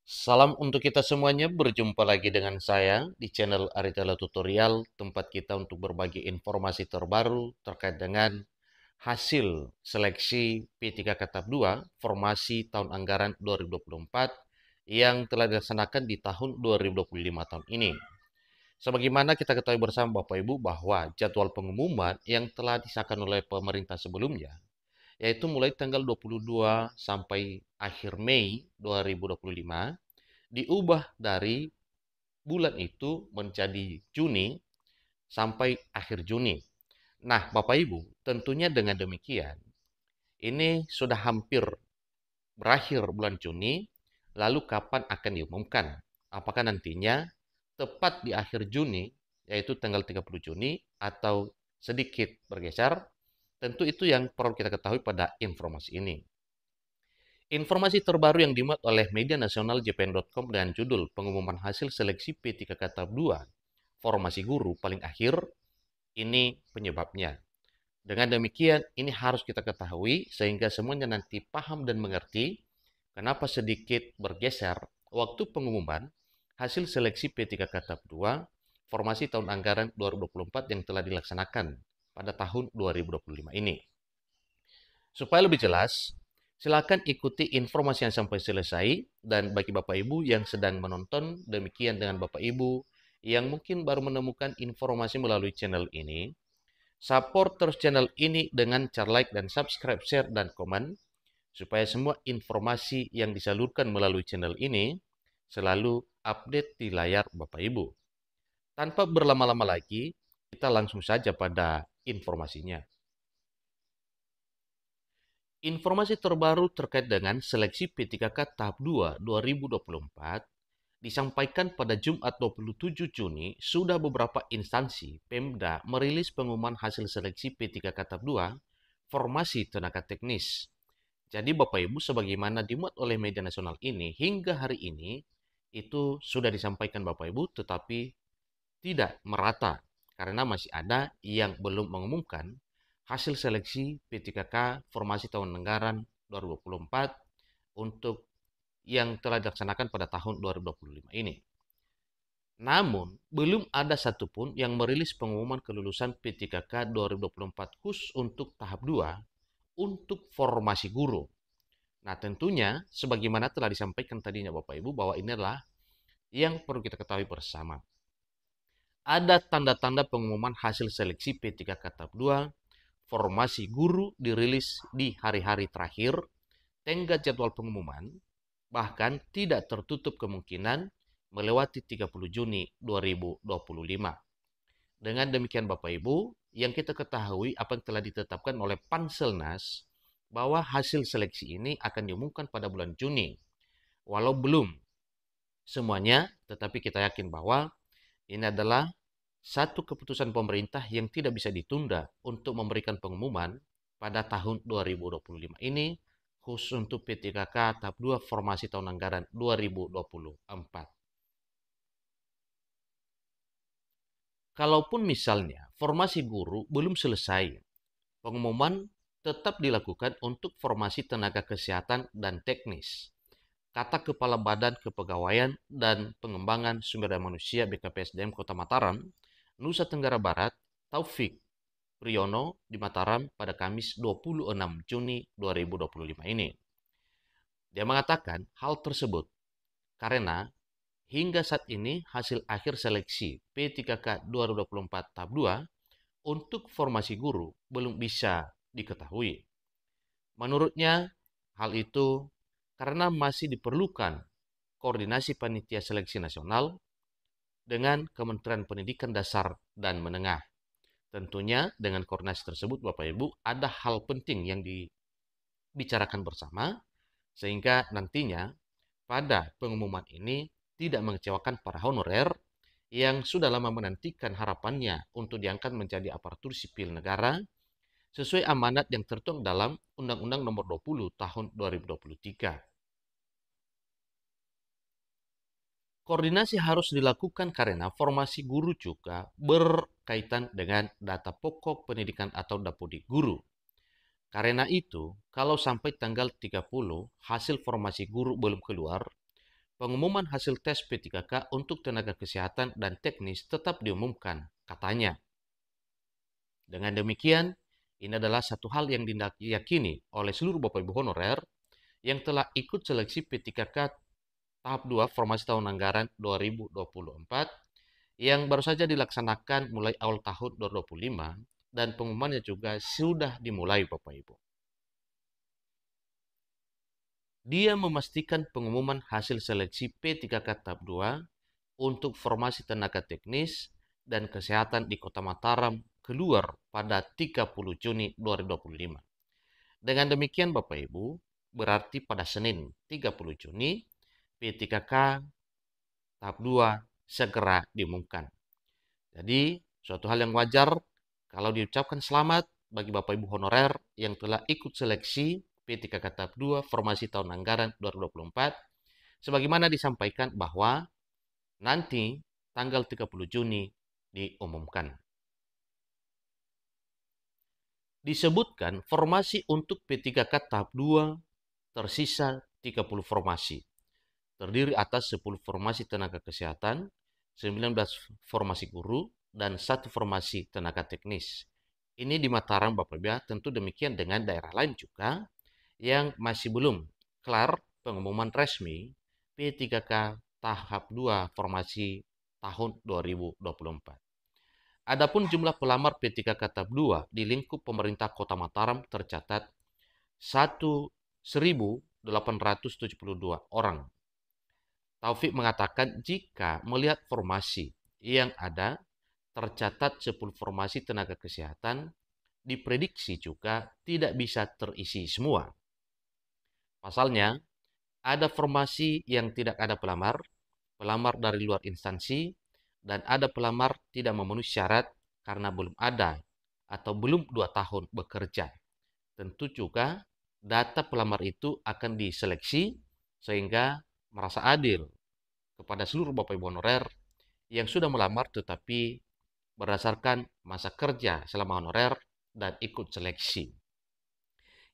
Salam untuk kita semuanya, berjumpa lagi dengan saya di channel Aritela Tutorial, tempat kita untuk berbagi informasi terbaru terkait dengan hasil seleksi P3K Tahap 2 Formasi Tahun Anggaran 2024 yang telah dilaksanakan di tahun 2025 tahun ini. Sebagaimana kita ketahui bersama Bapak Ibu bahwa jadwal pengumuman yang telah disahkan oleh pemerintah sebelumnya, yaitu mulai tanggal 22 sampai akhir Mei 2025, diubah dari bulan itu menjadi Juni sampai akhir Juni. Nah, Bapak Ibu, tentunya dengan demikian, ini sudah hampir berakhir bulan Juni, lalu kapan akan diumumkan? Apakah nantinya tepat di akhir Juni, yaitu tanggal 30 Juni, atau sedikit bergeser? Tentu itu yang perlu kita ketahui pada informasi ini. Informasi terbaru yang dimuat oleh media nasional jpn.com dengan judul pengumuman hasil seleksi P3K Tahap 2 Formasi Guru paling akhir, ini penyebabnya. Dengan demikian, ini harus kita ketahui sehingga semuanya nanti paham dan mengerti kenapa sedikit bergeser waktu pengumuman hasil seleksi P3K Tahap 2 Formasi tahun anggaran 2024 yang telah dilaksanakan pada tahun 2025 ini. Supaya lebih jelas, silakan ikuti informasi yang sampai selesai, dan bagi Bapak Ibu yang sedang menonton, demikian dengan Bapak Ibu yang mungkin baru menemukan informasi melalui channel ini, support terus channel ini dengan cara like dan subscribe, share, dan komen, supaya semua informasi yang disalurkan melalui channel ini selalu update di layar Bapak Ibu. Tanpa berlama-lama lagi, kita langsung saja pada informasinya. Informasi terbaru terkait dengan seleksi P3K Tahap 2 2024 disampaikan pada Jumat 27 Juni, sudah beberapa instansi Pemda merilis pengumuman hasil seleksi P3K Tahap 2 Formasi Tenaga Teknis. Jadi Bapak Ibu, sebagaimana dimuat oleh media nasional ini, hingga hari ini itu sudah disampaikan Bapak Ibu, tetapi tidak merata karena masih ada yang belum mengumumkan hasil seleksi P3K Formasi Tahun Anggaran 2024 untuk yang telah dilaksanakan pada tahun 2025 ini. Namun, belum ada satupun yang merilis pengumuman kelulusan P3K 2024 khusus untuk tahap 2 untuk formasi guru. Nah, tentunya sebagaimana telah disampaikan tadinya Bapak Ibu bahwa ini adalah yang perlu kita ketahui bersama. Ada tanda-tanda pengumuman hasil seleksi P3K Tahap 2 Formasi Guru dirilis di hari-hari terakhir tenggat jadwal pengumuman, bahkan tidak tertutup kemungkinan melewati 30 Juni 2025. Dengan demikian Bapak Ibu, yang kita ketahui apa yang telah ditetapkan oleh Panselnas bahwa hasil seleksi ini akan diumumkan pada bulan Juni. Walau belum semuanya, tetapi kita yakin bahwa ini adalah satu keputusan pemerintah yang tidak bisa ditunda untuk memberikan pengumuman pada tahun 2025 ini khusus untuk P3K Tahap 2 Formasi Tahun Anggaran 2024. Kalaupun misalnya formasi guru belum selesai, pengumuman tetap dilakukan untuk formasi tenaga kesehatan dan teknis. Kata Kepala Badan Kepegawaian dan Pengembangan Sumber Daya Manusia BKPSDM Kota Mataram, Nusa Tenggara Barat, Taufik Priyono di Mataram pada Kamis 26 Juni 2025 ini. Dia mengatakan hal tersebut karena hingga saat ini hasil akhir seleksi P3K 2024 tahap 2 untuk formasi guru belum bisa diketahui. Menurutnya, hal itu karena masih diperlukan koordinasi panitia seleksi nasional dengan Kementerian Pendidikan Dasar dan Menengah. Tentunya dengan koordinasi tersebut Bapak Ibu ada hal penting yang dibicarakan bersama sehingga nantinya pada pengumuman ini tidak mengecewakan para honorer yang sudah lama menantikan harapannya untuk diangkat menjadi aparatur sipil negara sesuai amanat yang tertuang dalam Undang-Undang Nomor 20 Tahun 2023. Koordinasi harus dilakukan karena formasi guru juga berkaitan dengan data pokok pendidikan atau dapodik guru. Karena itu, kalau sampai tanggal 30 hasil formasi guru belum keluar, pengumuman hasil tes P3K untuk tenaga kesehatan dan teknis tetap diumumkan, katanya. Dengan demikian, ini adalah satu hal yang diyakini oleh seluruh Bapak Ibu honorer yang telah ikut seleksi P3K tahap 2 formasi tahun anggaran 2024 yang baru saja dilaksanakan mulai awal tahun 2025 dan pengumumannya juga sudah dimulai Bapak Ibu. Dia memastikan pengumuman hasil seleksi P3K tahap 2 untuk formasi tenaga teknis dan kesehatan di Kota Mataram keluar pada 30 Juni 2025. Dengan demikian Bapak Ibu, berarti pada Senin 30 Juni, P3K tahap 2 segera diumumkan. Jadi, suatu hal yang wajar kalau diucapkan selamat bagi Bapak Ibu honorer yang telah ikut seleksi P3K tahap 2 formasi tahun anggaran 2024, sebagaimana disampaikan bahwa nanti tanggal 30 Juni diumumkan. Disebutkan formasi untuk P3K tahap 2 tersisa 30 formasi. Terdiri atas 10 formasi tenaga kesehatan, 19 formasi guru, dan 1 formasi tenaga teknis. Ini di Mataram Bapak Ibu, tentu demikian dengan daerah lain juga yang masih belum kelar pengumuman resmi P3K tahap 2 formasi tahun 2024. Adapun jumlah pelamar P3K tahap 2 di lingkup pemerintah Kota Mataram tercatat 1.872 orang. Taufik mengatakan jika melihat formasi yang ada, tercatat 10 formasi tenaga kesehatan, diprediksi juga tidak bisa terisi semua. Pasalnya, ada formasi yang tidak ada pelamar, pelamar dari luar instansi, dan ada pelamar tidak memenuhi syarat karena belum ada atau belum 2 tahun bekerja. Tentu juga data pelamar itu akan diseleksi sehingga merasa adil kepada seluruh Bapak Ibu honorer yang sudah melamar tetapi berdasarkan masa kerja selama honorer dan ikut seleksi.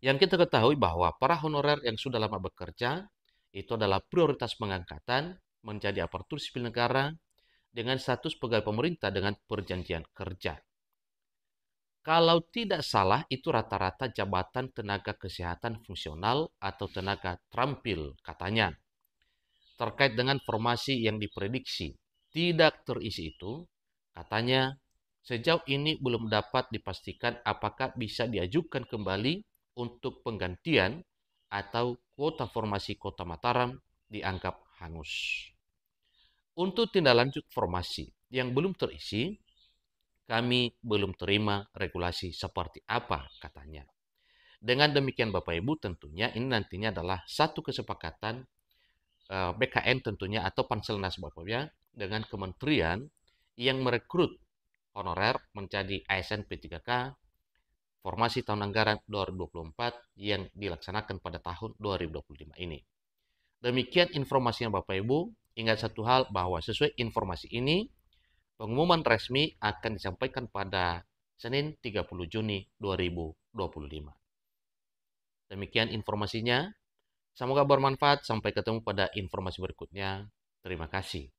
Yang kita ketahui bahwa para honorer yang sudah lama bekerja itu adalah prioritas pengangkatan menjadi aparatur sipil negara dengan status pegawai pemerintah dengan perjanjian kerja. Kalau tidak salah, itu rata-rata jabatan tenaga kesehatan fungsional atau tenaga terampil, katanya. Terkait dengan formasi yang diprediksi tidak terisi itu, katanya, sejauh ini belum dapat dipastikan apakah bisa diajukan kembali untuk penggantian atau kuota formasi Kota Mataram dianggap hangus. Untuk tindak lanjut formasi yang belum terisi, kami belum terima regulasi seperti apa, katanya. Dengan demikian Bapak Ibu, tentunya ini nantinya adalah satu kesepakatan BKN tentunya atau Panselnas Bapak Ibu ya, dengan kementerian yang merekrut honorer menjadi ASN P3K formasi tahun anggaran 2024 yang dilaksanakan pada tahun 2025 ini. Demikian informasinya Bapak Ibu. Ingat satu hal bahwa sesuai informasi ini, pengumuman resmi akan disampaikan pada Senin 30 Juni 2025. Demikian informasinya. Semoga bermanfaat. Sampai ketemu pada informasi berikutnya. Terima kasih.